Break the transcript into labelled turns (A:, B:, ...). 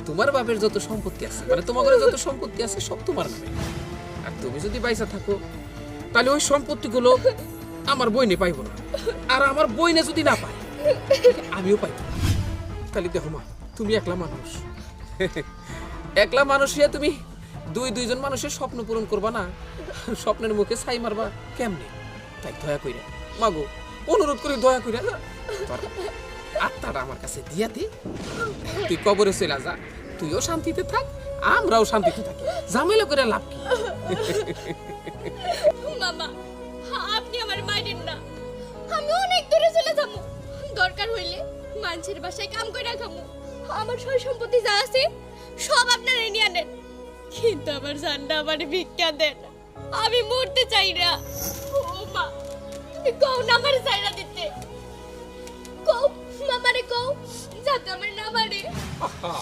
A: তোমার বাপের যত সম্পত্তি আছে মানে তোমার ঘরে যত সম্পত্তি আছে সব তোমার নামে। আর তুমি যদি বাইসা থাকো তাহলে ওই সম্পত্তিগুলো আমার বইনে পাইবো না, আর আমার বইনে যদি না পায় আমিও পাইব না। তাহলে দেখো মা, তুমি একলা মানুষ, একলা মানুষ হইয়া তুমি দুইজন মানুষের স্বপ্ন পূরণ করবা না, স্বপ্নের মুখে ছাই মারবা কেমনে? তাই দয়া কইরা মাগো, অনুরোধ করি দয়া কইরা তোর আত্মাটা আমার কাছে দিয়া দে, তুই কবরে চলে যা, তুইও শান্তিতে থাক আমরাও শান্তিতে থাকি, ঝামেলা করে লাভ কি?
B: মামা আপনি আমার মাইরেন না, আমি অনেক দূরে চলে যাবো, দরকার হইলে মানুষের বাসায় কাম কইরা খামু, আমার সয় সম্পত্তি যা আছে সব আপনারা নিয়ে আনেন, কিন্তু আমার জানটা আমার ভিক্ষা দেন, আমি মরতে চাই না। ও মা, তুমি কও না আমার চাইরা দিতে, কও মামারে কও যাতে আমার না মারে।
A: আহা,